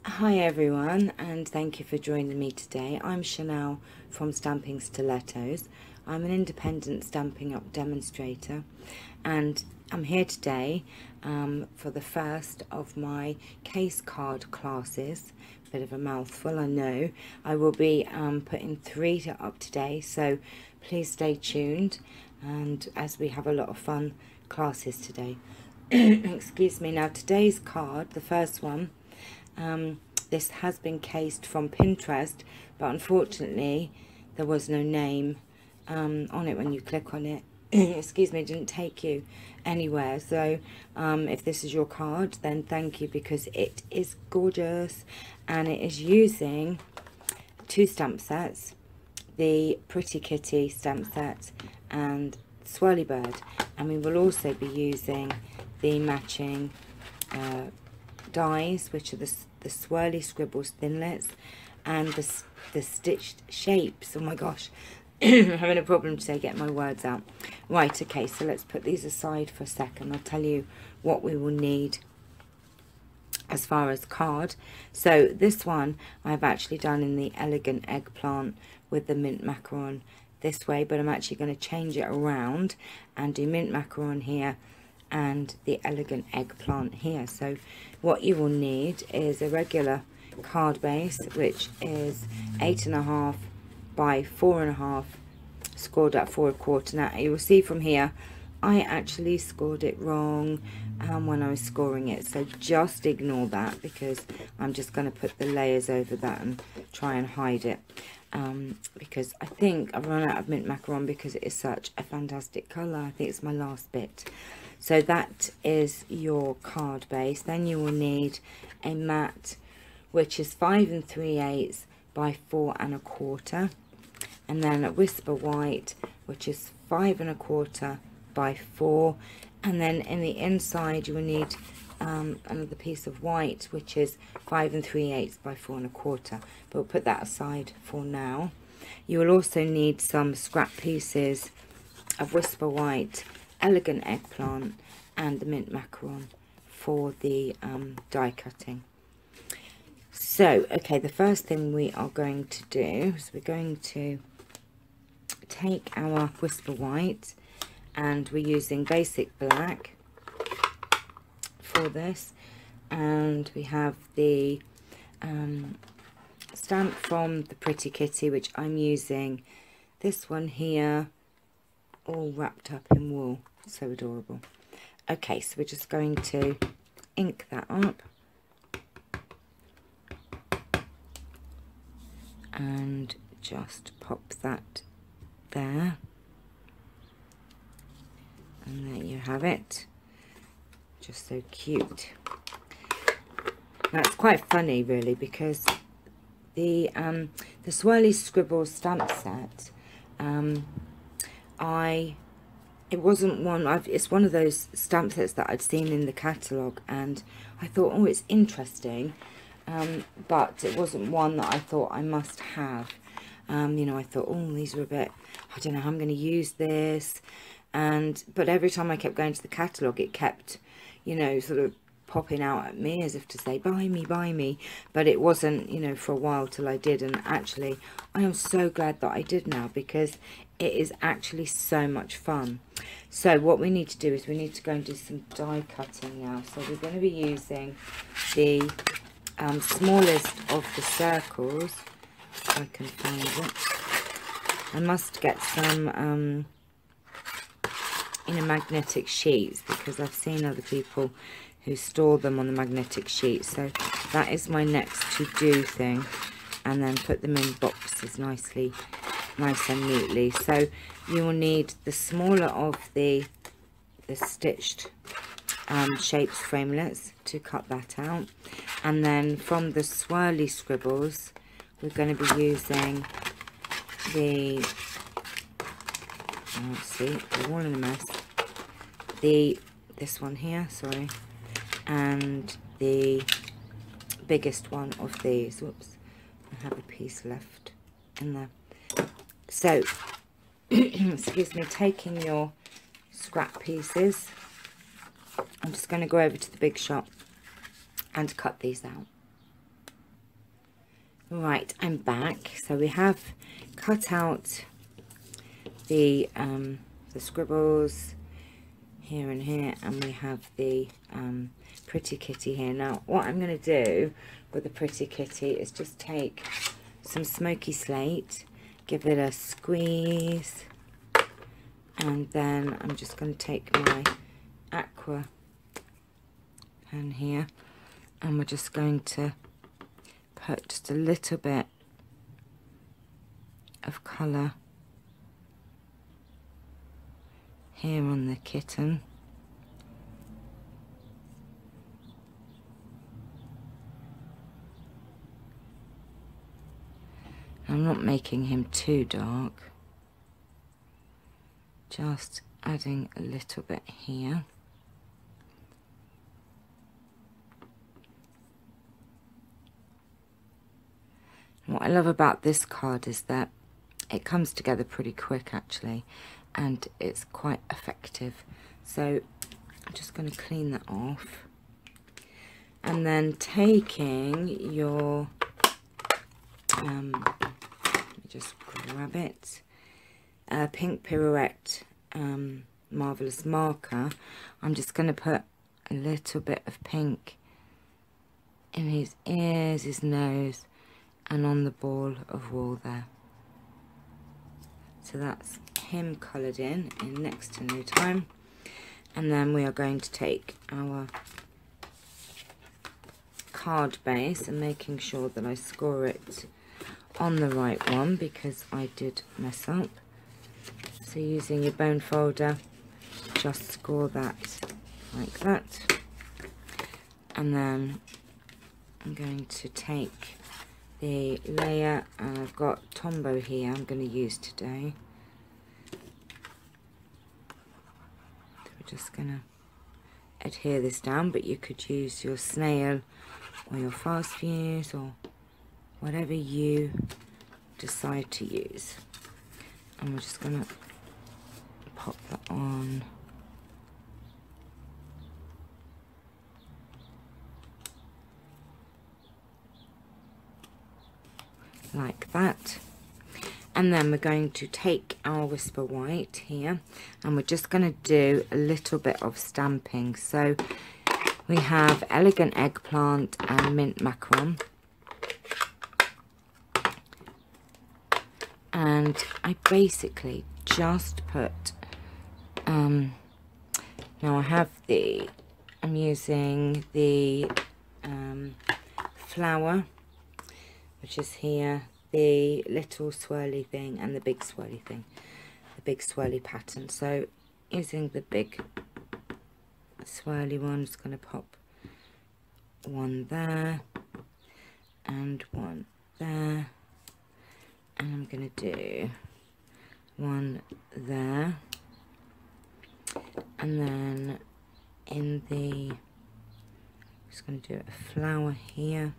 Hi everyone, and thank you for joining me today. I'm Chanel from Stamping Stilettos. I'm an independent Stampin' Up demonstrator, and I'm here today for the first of my case card classes. Bit of a mouthful, I know. I will be putting 3 up today, so please stay tuned, and as we have a lot of fun classes today. Excuse me. Now today's card, the first one, this has been cased from Pinterest, but unfortunately there was no name on it when you click on it. Excuse me, it didn't take you anywhere. So if this is your card, then thank you, because it is gorgeous, and it is using 2 stamp sets, the Pretty Kitty stamp set and Swirly Bird, and we will also be using the matching dies, which are the Swirly Scribbles Thinlits and the stitched shapes. Oh my gosh, I'm having a problem today getting my words out. Right, okay, so let's put these aside for a second. I'll tell you what we will need as far as card. So this one I've actually done in the Elegant Eggplant with the mint macaron this way, but I'm actually going to change it around and do mint macaron here and the Elegant Eggplant here. So what you will need is a regular card base, which is 8.5 by 4.5, scored at 4 1/4. Now you will see from here I actually scored it wrong when I was scoring it, so just ignore that, because I'm just going to put the layers over that and try and hide it, because I think I've run out of mint macaron because it is such a fantastic colour. I think it's my last bit. So that is your card base. Then you will need a mat, which is 5 3/8 by 4 1/4, and then a Whisper White, which is 5 1/4 by 4, and then in the inside you will need another piece of white, which is 5 3/8 by 4 1/4, but we'll put that aside for now. You will also need some scrap pieces of Whisper White, Elegant Eggplant and the mint macaron for the die cutting. So okay, the first thing we are going to do is we're going to take our Whisper White, and we're using basic black for this, and we have the stamp from the Pretty Kitty, which I'm using this one here, all wrapped up in wool. So adorable. Okay, so we're just going to ink that up and just pop that there, and there you have it. Just so cute. Now it's quite funny really, because the Swirly Scribbles stamp set, it wasn't one it's one of those stamp sets that I'd seen in the catalogue, and I thought, oh, it's interesting, but it wasn't one that I thought I must have. You know, I thought, oh, these are a bit, I don't know how I'm going to use this, but every time I kept going to the catalogue, it kept, you know, sort of popping out at me as if to say, buy me, but it wasn't, you know, for a while till I did. And actually I am so glad that I did now, because it is actually so much fun. So what we need to do is we need to go and do some die cutting now. So we're going to be using the smallest of the circles, if I can find it. I must get some magnetic sheets, because I've seen other people who store them on the magnetic sheet. So that is my next to do thing, and then put them in boxes nice and neatly. So you will need the smaller of the stitched shapes framelets to cut that out, and then from the Swirly Scribbles we're going to be using the, let's see, they're all in a mess, this one here, sorry, and the biggest one of these. Whoops, I have a piece left in there. So excuse me, taking your scrap pieces, I'm just going to go over to the big shop and cut these out. Right, I'm back. So we have cut out the scribbles here and here, and we have the pretty kitty here. Now what I'm going to do with the pretty kitty is just take some smoky slate, give it a squeeze, and then I'm just going to take my aqua pen here, and we're just going to put just a little bit of colour here on the kitten. I'm not making him too dark, just adding a little bit here. What I love about this card is that it comes together pretty quick actually, and it's quite effective. So I'm just going to clean that off, and then taking your let me just grab it, pink pirouette marvelous marker. I'm just going to put a little bit of pink in his ears, his nose, and on the ball of wool there. So that's him coloured in next to no time. And then we are going to take our card base and making sure that I score it on the right one, because I did mess up. So using your bone folder, just score that like that. And then I'm going to take the layer, and I've got Tombow here I'm going to use today. So we're just going to adhere this down, but you could use your snail or your fast fuse or whatever you decide to use. And we're just going to pop that on. Like that. And then we're going to take our Whisper White here, and we're just going to do a little bit of stamping. So we have Elegant Eggplant and Mint Macaron. And I basically just put, now I have I'm using the flower, which is here, the little swirly thing and the big swirly thing, the big swirly pattern. So using the big swirly one, I'm just going to pop one there and one there, and I'm going to do one there, and then in the, just going to do a flower here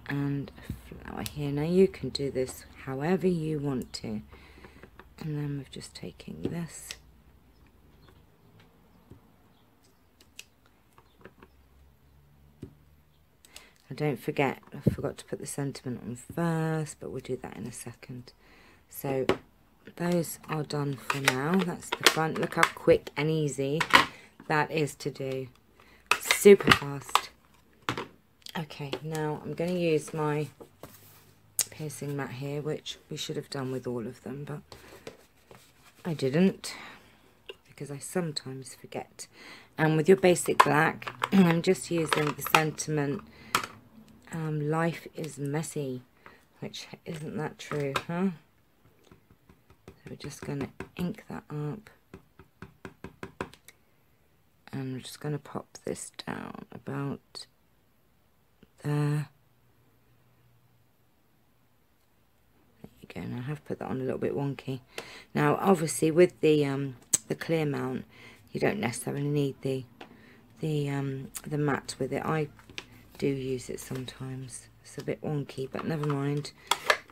and a flower here. Now you can do this however you want to. And then we're just taking this, and don't forget, I forgot to put the sentiment on first, but we'll do that in a second. So those are done for now. That's the front. Look how quick and easy that is to do. Super fast. Okay, now I'm going to use my piercing mat here, which we should have done with all of them, but I didn't, because I sometimes forget. And with your basic black, I'm just using the sentiment, life is messy, which isn't that true, huh? So we're just going to ink that up, and we're just going to pop this down about there. There you go. Now I have put that on a little bit wonky. Now obviously with the clear mount, you don't necessarily need the mat with it. I do use it sometimes. It's a bit wonky, but never mind.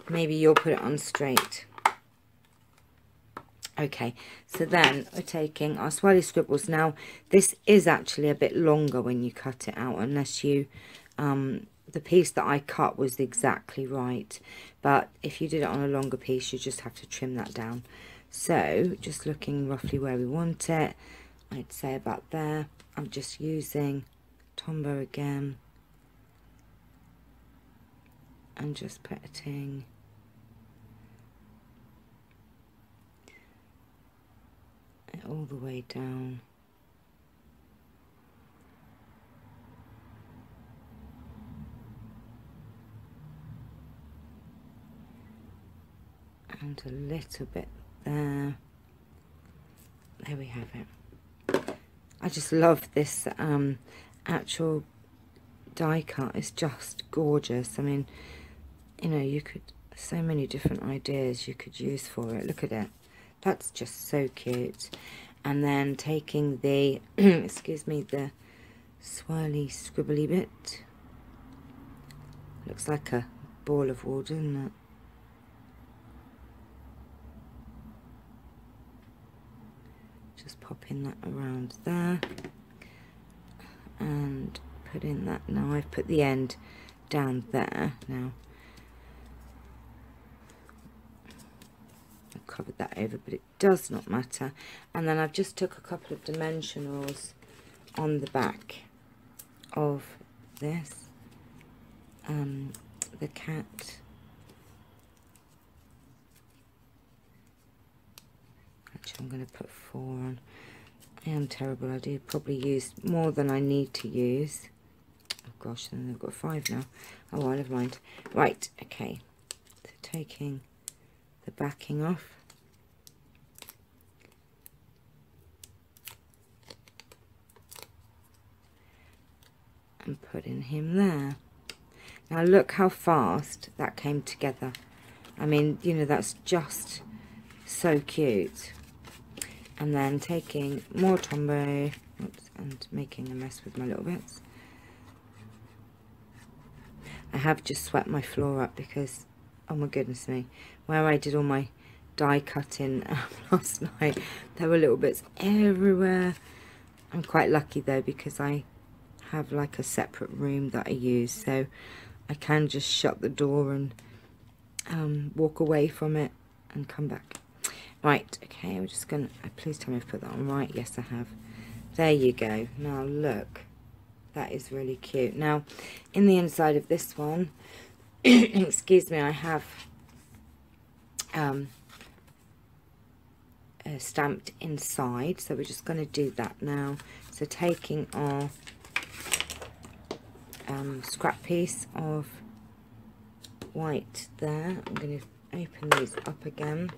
Maybe you'll put it on straight. Okay, so then we're taking our swirly scribbles. Now this is actually a bit longer when you cut it out, unless you the piece that I cut was exactly right, but if you did it on a longer piece, you just have to trim that down. So just looking roughly where we want it, I'd say about there. I'm just using Tombow again and just putting it all the way down. And a little bit there. There we have it. I just love this actual die cut. It's just gorgeous. I mean, you know, you could, so many different ideas you could use for it. Look at it. That's just so cute. And then taking the, excuse me, the swirly scribbly bit. Looks like a ball of wool, doesn't it? Just popping that around there and putting that. Now I've put the end down there. Now I've covered that over, but it does not matter. And then I've just took a couple of dimensionals on the back of this, the cat. Actually, I'm going to put 4 on. I am terrible. I do probably use more than I need to use. Oh gosh, then I've got 5 now. Oh well, never mind. Right, okay. So taking the backing off. And putting him there. Now look how fast that came together. I mean, you know, that's just so cute. And then taking more Tombow, oops, and making a mess with my little bits. I have just swept my floor up because, oh my goodness me, where I did all my die cutting last night, there were little bits everywhere. I'm quite lucky though, because I have like a separate room that I use, so I can just shut the door and walk away from it and come back. Right, okay, we're just gonna, please tell me I've put that on right. Yes, I have. There you go. Now look, that is really cute. Now, in the inside of this one, excuse me, I have stamped inside, so we're just going to do that now. So taking our scrap piece of white there, I'm going to open these up again.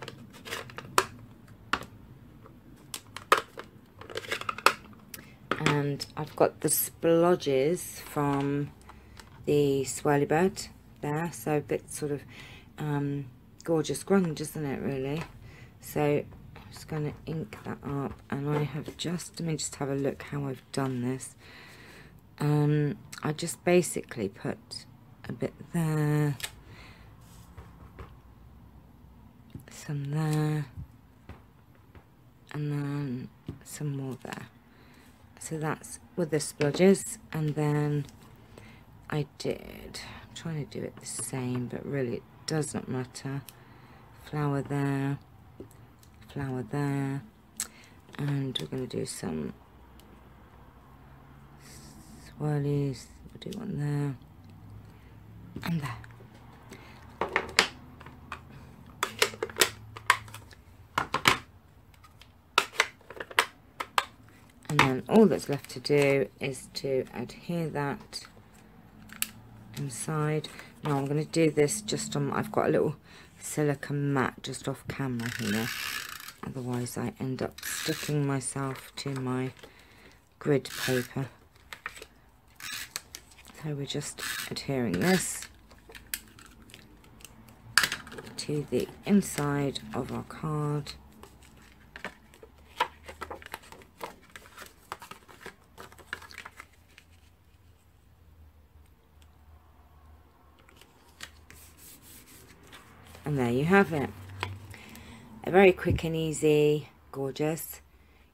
And I've got the splodges from the swirly bird there, so a bit sort of gorgeous grunge, isn't it, really? So I'm just going to ink that up, and I have just, let me just have a look how I've done this. I just basically put a bit there, some there, and then some more there. So that's with the splodges, and then I'm trying to do it the same, but really it does not matter. Flower there, and we're going to do some swirlies. We'll do one there and there. And then all that's left to do is to adhere that inside. Now I'm going to do this just on, I've got a little silicone mat just off camera here. Otherwise I end up sticking myself to my grid paper. So we're just adhering this to the inside of our card. And there you have it. A very quick and easy, gorgeous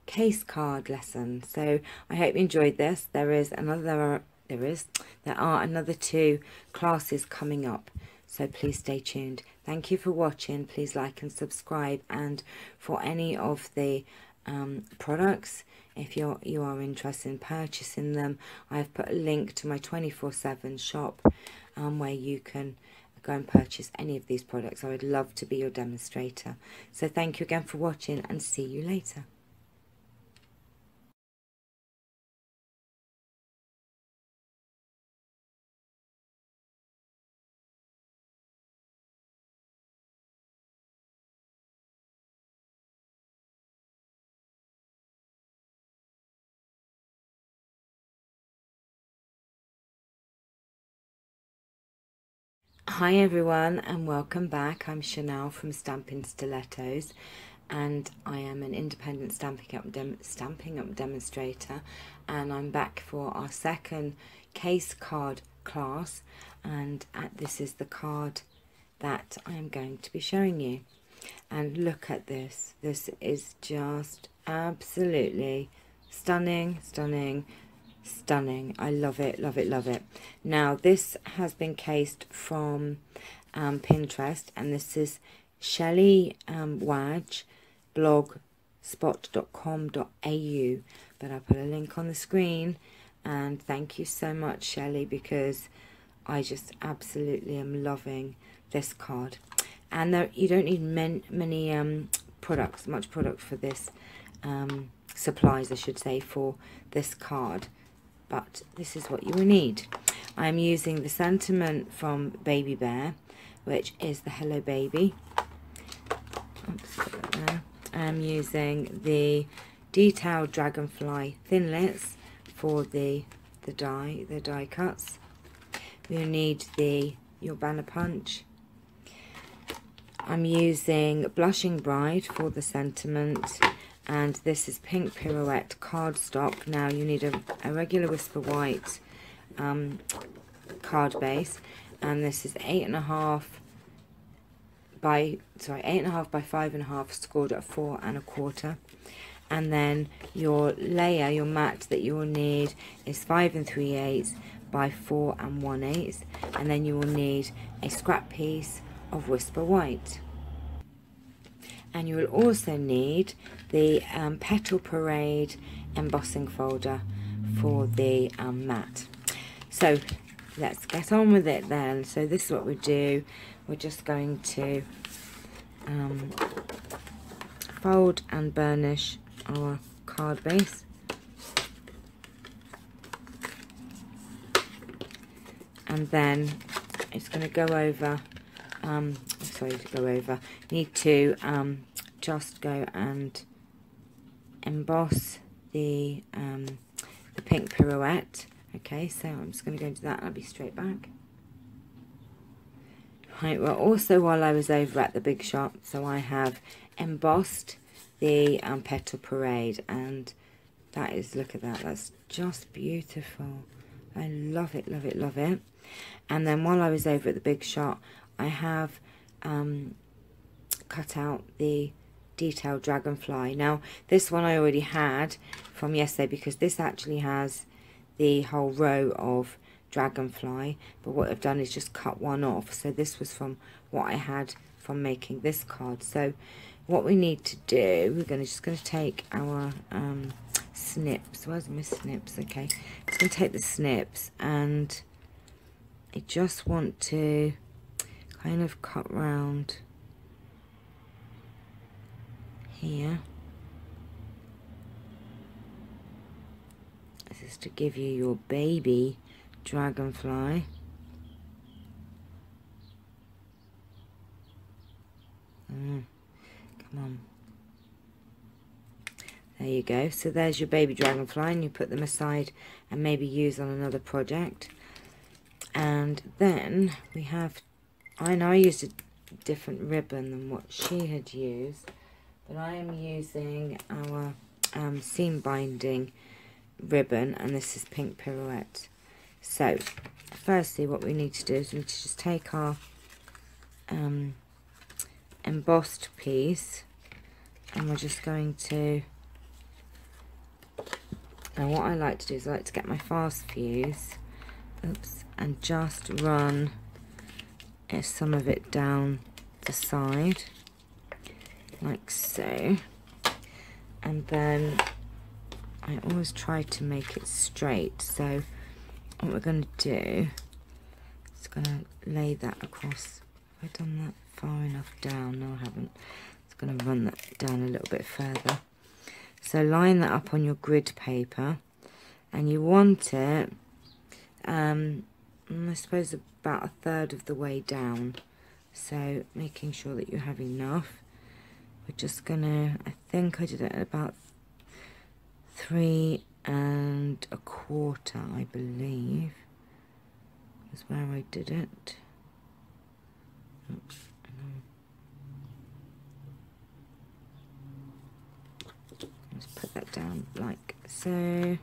case card lesson. So I hope you enjoyed this. There there are another 2 classes coming up, so please stay tuned. Thank you for watching. Please like and subscribe, and for any of the products, if you are interested in purchasing them, I have put a link to my 24/7 shop where you can go and purchase any of these products. I would love to be your demonstrator. So thank you again for watching, and see you later. Hi everyone, and welcome back. I'm Chanel from Stampin' Stilettos, and I am an independent Stampin' Up demonstrator, and I'm back for our second case card class, and this is the card that I am going to be showing you. And look at this. This is just absolutely stunning, stunning, stunning. I love it, love it, love it. Now this has been cased from Pinterest, and this is Shelley Wadge blogspot.com.au, but I'll put a link on the screen. And thank you so much, Shelley, because I just absolutely am loving this card. And there, you don't need much product for this, supplies I should say, for this card. But this is what you will need. I'm using the sentiment from Baby Bear, which is the Hello Baby. Oops, put that there. I'm using the detailed dragonfly thinlits for the die cuts. We'll need your banner punch. I'm using Blushing Bride for the sentiment, and this is Pink Pirouette cardstock. Now you need a regular Whisper White card base, and this is 8.5 by 5.5, scored at 4 1/4. And then your layer, your mat that you will need is 5 3/8 by 4 1/8, and then you will need a scrap piece of Whisper White. And you will also need the Petal Parade embossing folder for the mat. So let's get on with it then. So this is what we do. We're just going to fold and burnish our card base. And then it's going to go over, need to just go and emboss the pink pirouette. Okay, so I'm just going to go into that and I'll be straight back. Right, well, also while I was over at the big shop, so I have embossed the Petal Parade, and that is, look at that, that's just beautiful. I love it, love it, love it. And then while I was over at the big shop, I have cut out the detailed dragonfly. Now this one I already had from yesterday, because this actually has the whole row of dragonfly, but what I've done is just cut one off. So this was from what I had from making this card. So what we need to do, we're just going to take our snips. Where's my snips? Okay, just going to take the snips, and I just want to kind of cut round here. This is to give you your baby dragonfly. Come on. There you go. So there's your baby dragonfly, and you put them aside and maybe use on another project. And then we have, I know I used a different ribbon than what she had used, but I am using our seam binding ribbon, and this is Pink Pirouette. So firstly what we need to do is we need to just take our embossed piece, and we're just going to, now what I like to do is I like to get my fast fuse oops, and just run some of it down the side, like so. And then I always try to make it straight. So what we're going to do is going to lay that across. Have I done that far enough down? No, I haven't. It's going to run that down a little bit further. So line that up on your grid paper, and you want it, I suppose about a third of the way down. So making sure that you have enough. We're just going to, I think I did it at about 3 1/4, I believe, is where I did it. Oops. Let's put that down like so.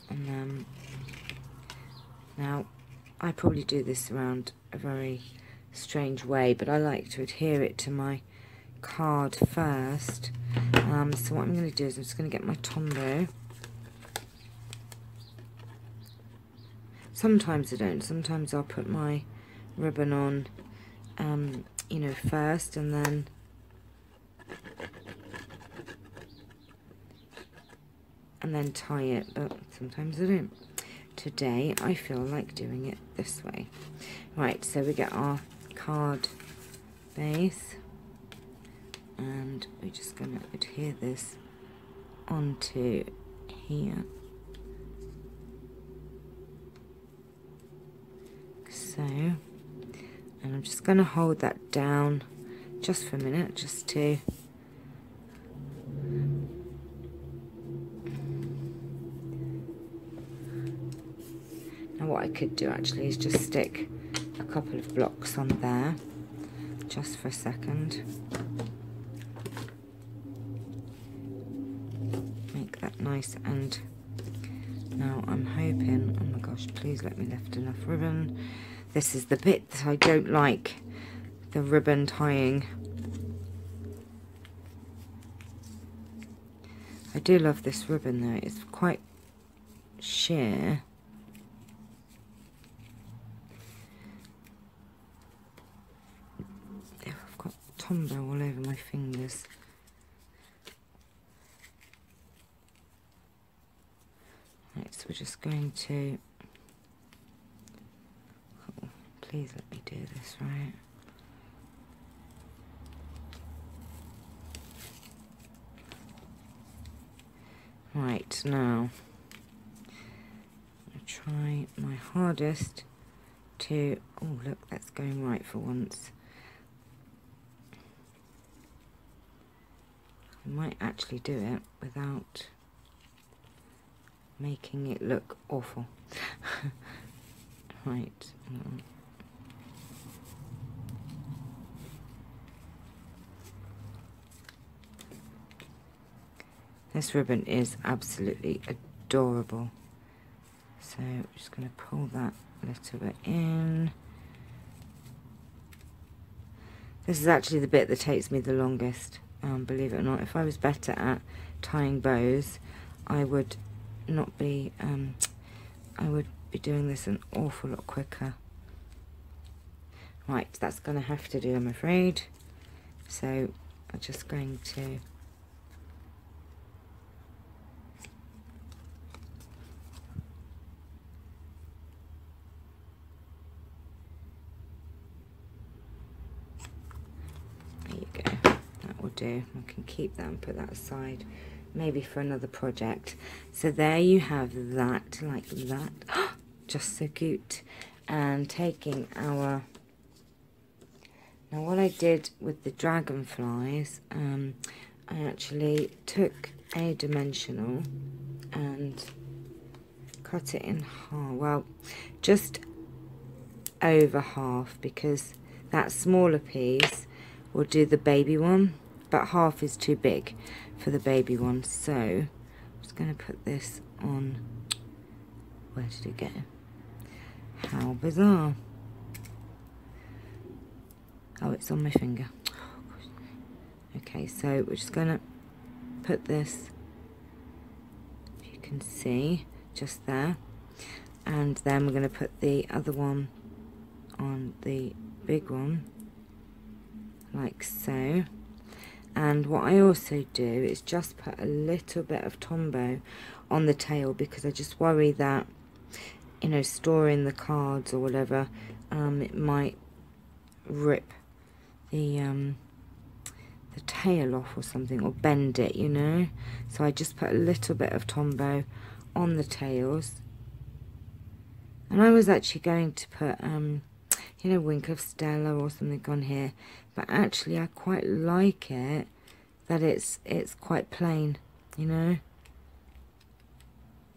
And then, now, I probably do this around a very strange way, but I like to adhere it to my card first. So what I'm going to do is I'm just going to get my Tombow. Sometimes I don't. Sometimes I'll put my ribbon on, you know, first, and then tie it, but sometimes I don't. Today I feel like doing it this way. Right, so we get our card base, and we're just going to adhere this onto here. So, and I'm just going to hold that down just for a minute, just to now what I could do actually is just stick a couple of blocks on there just for a second. Make that nice, and now I'm hoping, oh my gosh, please let me lift enough ribbon. This is the bit that I don't like, the ribbon tying. I do love this ribbon though, it's quite sheer. I've got Tombow all over my fingers. Right, so we're just going to, oh, please let me do this right. Right, now I try my hardest to, oh look, that's going right for once. I might actually do it without making it look awful. Right. This ribbon is absolutely adorable. So I'm just going to pull that little bit in. This is actually the bit that takes me the longest, believe it or not. If I was better at tying bows, I would not be, I would be doing this an awful lot quicker. Right, that's going to have to do, I'm afraid. So I'm just going to do. I can keep that and put that aside, maybe for another project. So there you have that, like that. Just so cute. And taking our, now what I did with the dragonflies, I actually took a dimensional and cut it in half, well, just over half, because that smaller piece will do the baby one, but half is too big for the baby one. So I'm just going to put this on, where did it go? How bizarre. Oh, it's on my finger. Okay, so we're just going to put this, if you can see, just there. And then we're going to put the other one on the big one, like so. And what I also do is just put a little bit of Tombow on the tail, because I just worry that, you know, storing the cards or whatever, it might rip the tail off or something, or bend it, you know. So I just put a little bit of Tombow on the tails. And I was actually going to put you know, Wink of Stella or something on here, but actually I quite like it that it's quite plain, you know.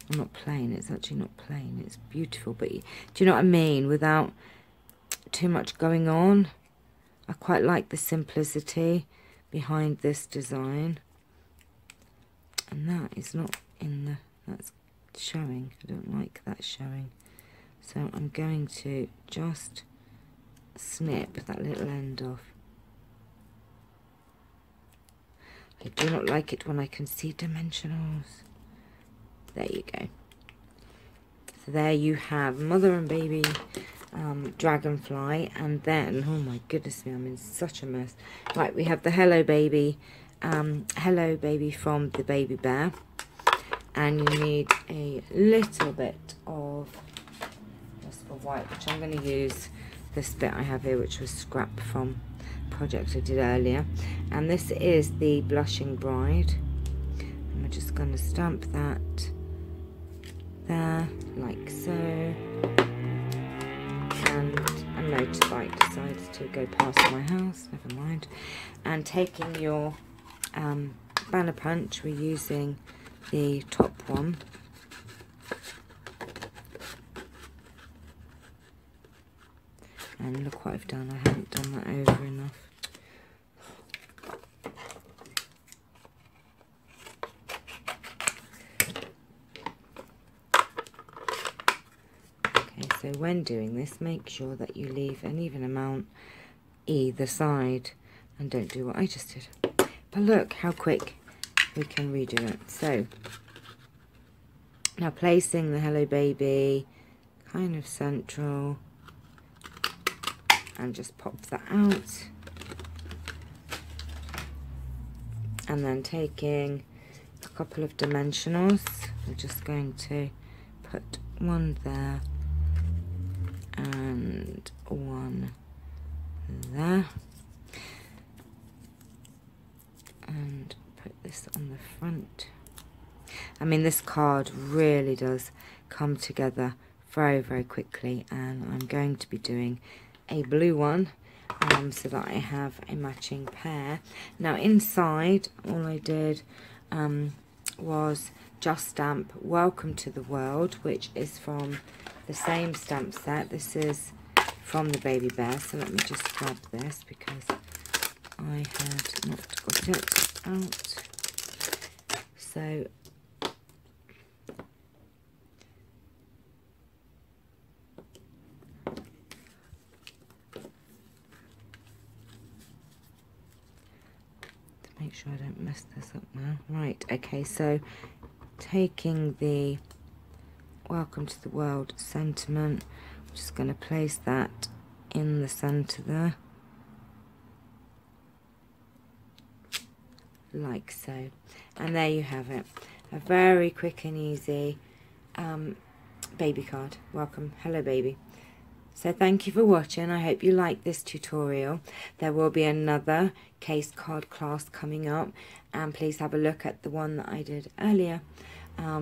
Well, not plain, it's actually not plain, it's beautiful, but do you know what I mean, without too much going on. I quite like the simplicity behind this design. And that is not in the, that's showing, I don't like that showing. So I'm going to just snip that little end off. I do not like it when I can see dimensionals. There you go. So there you have Mother and Baby Dragonfly. And then, oh my goodness me, I'm in such a mess. Right, we have the Hello Baby from the Baby Bear. And you need a little bit of just for white, which I'm going to use this bit I have here, which was scrap from a project I did earlier. And this is the Blushing Bride. And we're just going to stamp that there, like so. And a motorbike decides to go past my house, never mind. And taking your banner punch, we're using the top one. And look what I've done, I haven't done that over enough. Okay, so when doing this, make sure that you leave an even amount either side and don't do what I just did. But look how quick we can redo it. So, now placing the Hello Baby kind of central, and just pop that out. And then taking a couple of dimensionals, we're just going to put one there and one there. And put this on the front. I mean, this card really does come together very, very quickly, and I'm going to be doing a blue one so that I have a matching pair. Now inside, all I did was just stamp Welcome to the World, which is from the same stamp set. This is from the Baby Bear, so let me just grab this because I had not got it out. So make sure I don't mess this up now. Right, okay, so taking the Welcome to the World sentiment, I'm just going to place that in the centre there. Like so. And there you have it. A very quick and easy baby card. Welcome, Hello Baby. So thank you for watching. I hope you like this tutorial. There will be another case card class coming up, and please have a look at the one that I did earlier,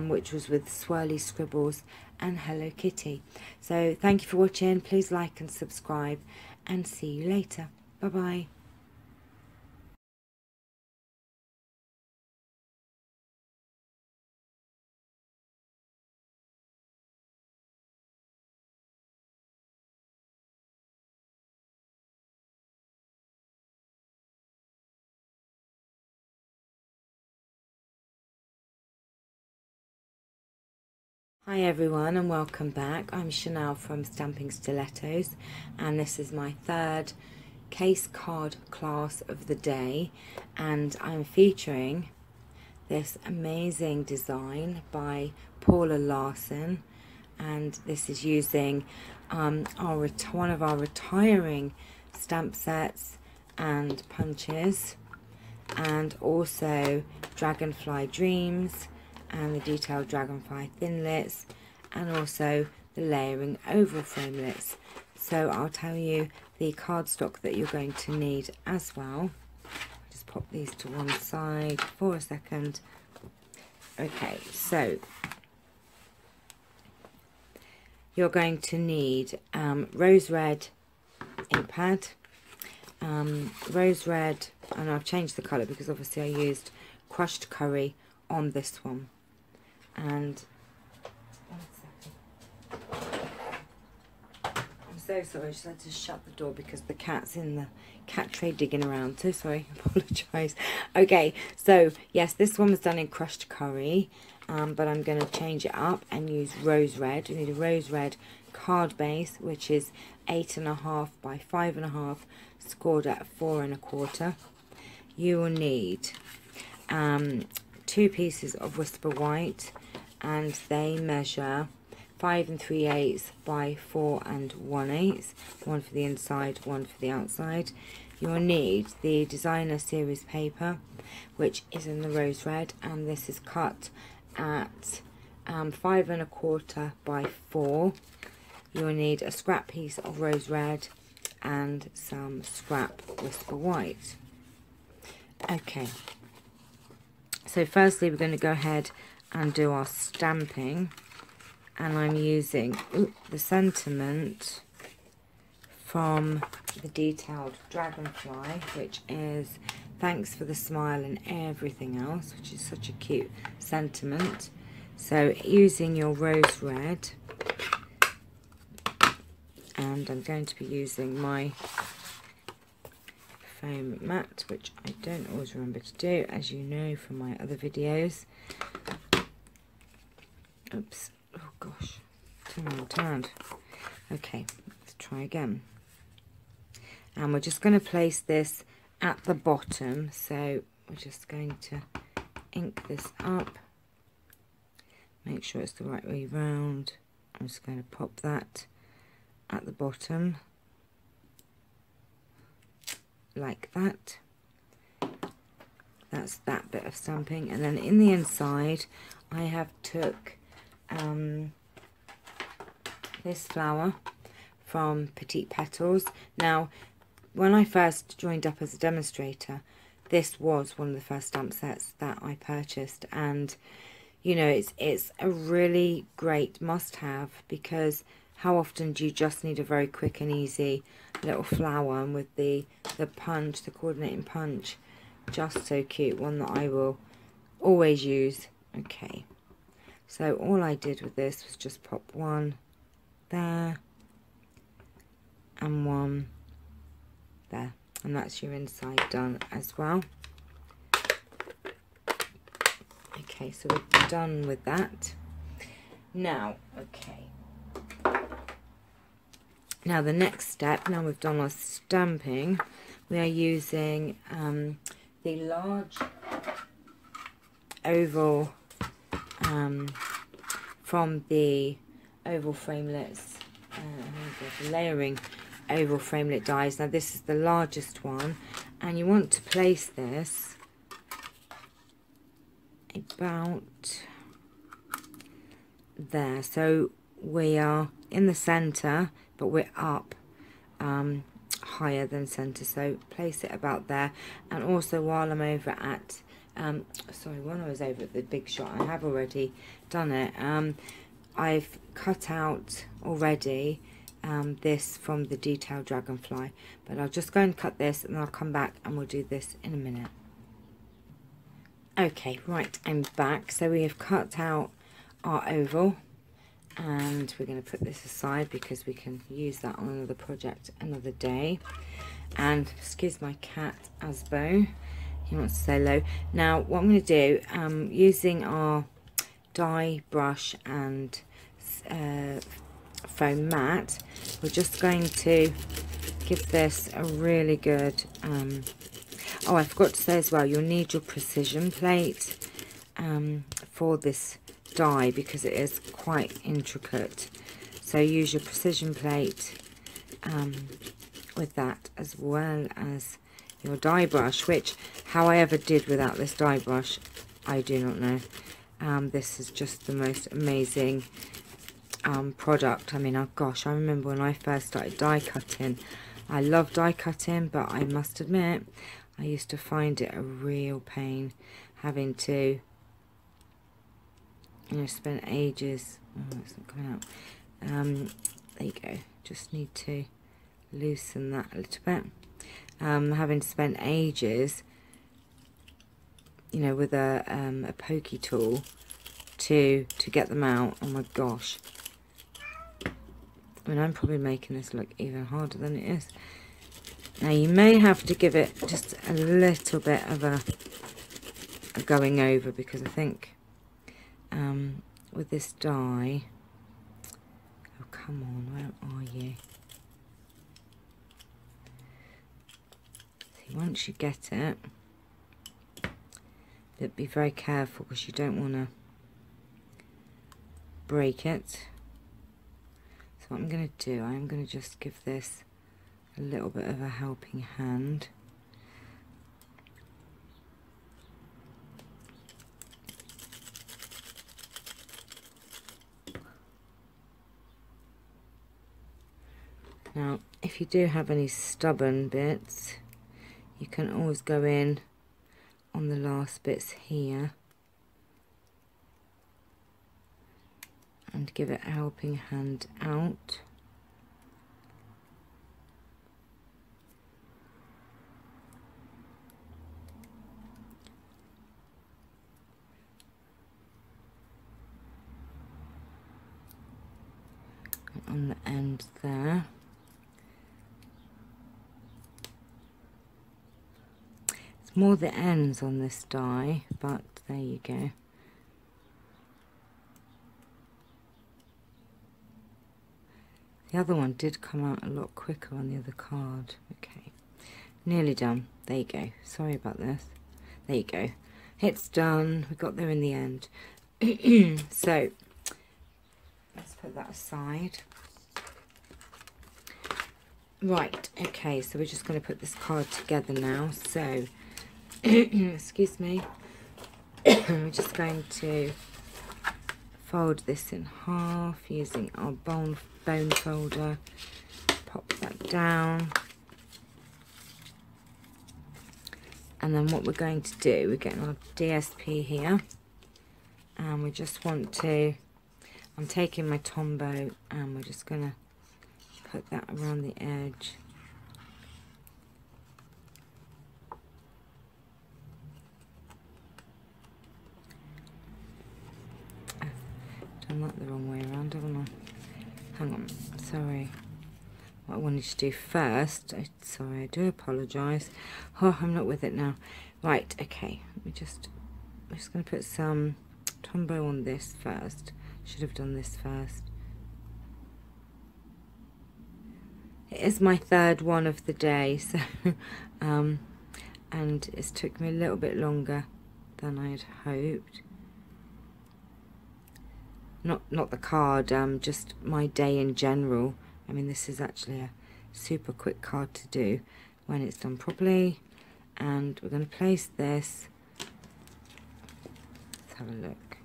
which was with swirly scribbles and Hello Kitty. So thank you for watching. Please like and subscribe, and see you later. Bye bye. Hi everyone and welcome back. I'm Chanel from Stamping Stilettos, and this is my third case card class of the day, and I'm featuring this amazing design by Paula Larson, and this is using one of our retiring stamp sets and punches, and also Dragonfly Dreams and the detailed Dragonfly Thinlits, and also the layering oval framelits. So I'll tell you the cardstock that you're going to need as well. Just pop these to one side for a second. Okay, so you're going to need rose red ink pad, rose red, and I've changed the colour because obviously I used crushed curry on this one. And I'm so sorry, I just had to shut the door because the cat's in the cat tray digging around. So sorry, apologise. Okay, so yes, this one was done in crushed curry, but I'm going to change it up and use rose red. We need a rose red card base, which is 8.5 by 5.5, scored at 4 1/4. You will need 2 pieces of Whisper White, and they measure 5 3/8 by 4 1/8, one for the inside, one for the outside. You'll need the designer series paper, which is in the rose red, and this is cut at 5 1/4 by 4. You'll need a scrap piece of rose red and some scrap Whisper White. Okay, so firstly we're going to go ahead and do our stamping, and I'm using the sentiment from the detailed Dragonfly, which is thanks for the smile and everything else, which is such a cute sentiment. So using your rose red, and I'm going to be using my foam mat, which I don't always remember to do, as you know from my other videos. Oops, oh gosh, turn. Okay, let's try again. And we're just going to place this at the bottom, so we're just going to ink this up, make sure it's the right way round. I'm just going to pop that at the bottom like that. That's that bit of stamping, and then in the inside I have took this flower from Petite Petals. Now, when I first joined up as a demonstrator, this was one of the first stamp sets that I purchased, and you know, it's a really great must-have, because how often do you just need a very quick and easy little flower, and with the punch, the coordinating punch, just so cute, one that I will always use. Okay, so all I did with this was just pop one there and one there, and that's your inside done as well. Okay, so we're done with that. Now, okay, now the next step, now we've done our stamping, we are using the large oval from the oval framelits, the layering oval framelit dies. Now this is the largest one, and you want to place this about there, so we are in the center but we're up higher than center, so place it about there. And also, while I'm over at sorry, when I was over at the Big Shot, I have already done it, I've cut out already this from the detailed Dragonfly, but I'll just go and cut this and I'll come back and we'll do this in a minute. Okay, right, I'm back. So we have cut out our oval, and we're going to put this aside because we can use that on another project another day. And excuse my cat, Asbo, he wants to say hello. Now what I'm going to do, using our die brush and foam mat, we're just going to give this a really good oh, I forgot to say as well, you'll need your precision plate, for this die because it is quite intricate. So use your precision plate with that, as well as your die brush, which how I ever did without this die brush, I do not know. This is just the most amazing product. I mean, oh gosh, I remember when I first started die cutting. I love die cutting, but I must admit I used to find it a real pain having to, you know, spend ages. Oh, it's not coming out. There you go. Just need to loosen that a little bit. Having spent ages, you know, with a pokey tool to get them out. Oh my gosh. I mean, I'm probably making this look even harder than it is. Now, you may have to give it just a little bit of a going over, because I think with this die... Oh, come on, where are you? See, once you get it, but be very careful because you don't want to break it. So what I'm going to do, I'm going to just give this a little bit of a helping hand. Now, if you do have any stubborn bits, you can always go in on the last bits here and give it a helping hand out. And on the end there. It's more the ends on this die, but there you go. The other one did come out a lot quicker on the other card. Okay, nearly done. There you go. Sorry about this. There you go. It's done. We got there in the end. So, let's put that aside. Right, okay, so we're just going to put this card together now. So, excuse me. We're just going to fold this in half using our bone folder. Pop that down. And then what we're going to do, we're getting our DSP here. And we just want to, I'm taking my Tombow and we're just going to put that around the edge. I've done that the wrong way around, haven't I? Hang on, sorry. What I wanted to do first, sorry, I do apologise. Oh, I'm not with it now. Right, okay, I'm just going to put some Tombow on this first. Should have done this first. It is my third one of the day, so and it's took me a little bit longer than I'd hoped. Not the card, just my day in general. I mean, this is actually a super quick card to do when it's done properly. And we're going to place this. Let's have a look.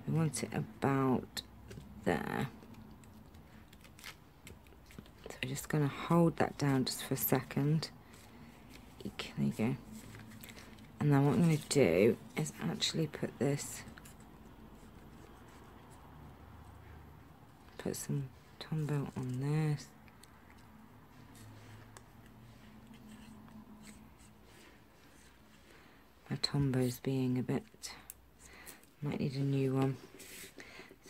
We want it about there. So we're just going to hold that down just for a second. Eek, there you go. And then what I'm going to do is actually put this, put some Tombow on this. My Tombow's being a bit, might need a new one.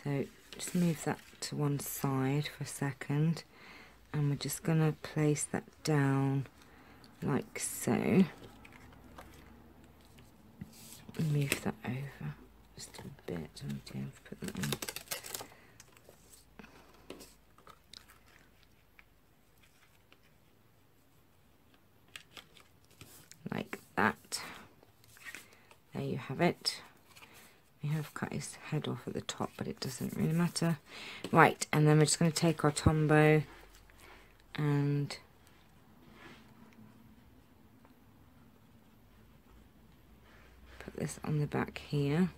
So just move that to one side for a second, and we're just going to place that down like so. Move that over just a bit. Oh dear, I've put that on. Like that. There you have it. We have cut his head off at the top, but it doesn't really matter. Right, and then we're just going to take our Tombow and put this on the back here,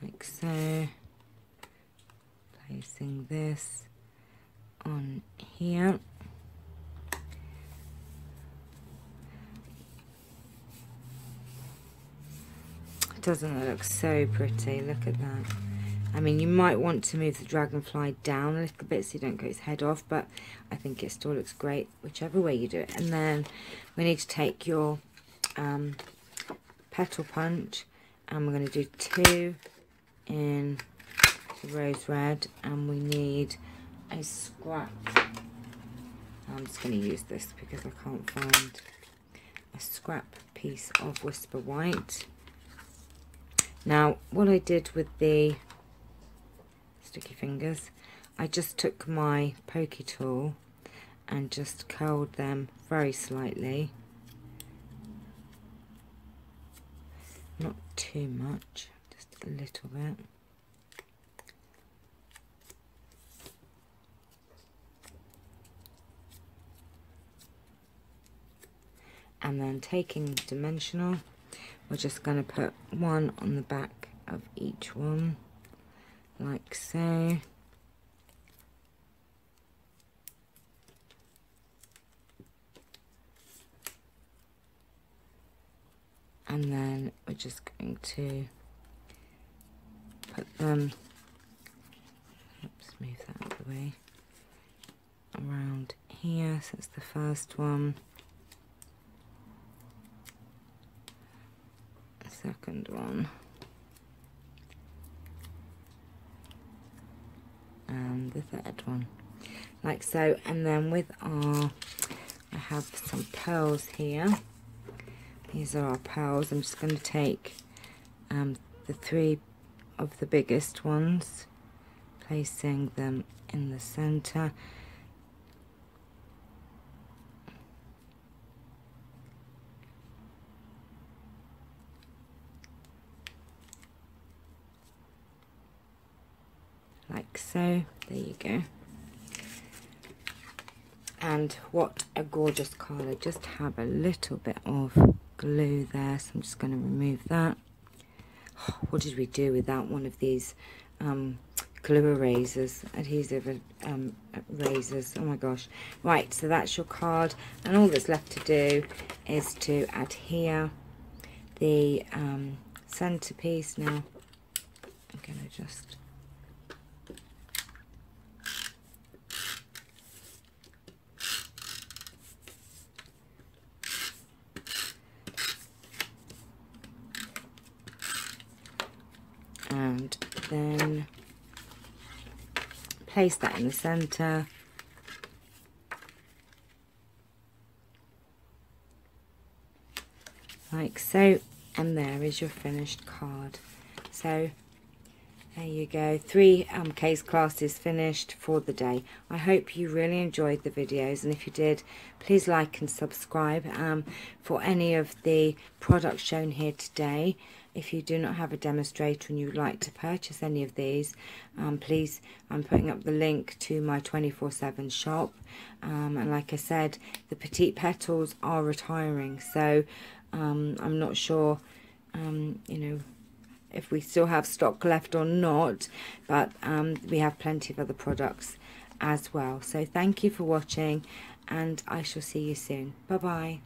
like so. Placing this on here. Doesn't it look so pretty? Look at that. I mean, you might want to move the dragonfly down a little bit so you don't cut its head off, but I think it still looks great whichever way you do it. And then we need to take your petal punch, and we're going to do 2 in the rose red, and we need a scrap. I'm just going to use this because I can't find a scrap piece of Whisper White. Now, what I did with the sticky fingers, I just took my pokey tool and just curled them very slightly. Not too much, just a little bit. And then taking dimensional, we're just going to put 1 on the back of each one, like so. And then we're just going to put them, oops, move that out of the way, around here. So that's the first one. Second one, and the third one, like so. And then with our, I have some pearls here. These are our pearls. I'm just going to take the 3 of the biggest ones, placing them in the center. Like so, there you go. And what a gorgeous card. I just have a little bit of glue there, so I'm just going to remove that. Oh, what did we do without one of these glue erasers, adhesive erasers? Oh my gosh. Right, so that's your card, and all that's left to do is to adhere the centerpiece. Now I'm going to just and then place that in the center, like so, and there is your finished card. So there you go, 3 case classes finished for the day. I hope you really enjoyed the videos, and if you did, please like and subscribe for any of the products shown here today. If you do not have a demonstrator and you would like to purchase any of these, please, I'm putting up the link to my 24/7 shop. And like I said, the petite petals are retiring, so I'm not sure, you know, if we still have stock left or not, but we have plenty of other products as well. So thank you for watching, and I shall see you soon. Bye bye.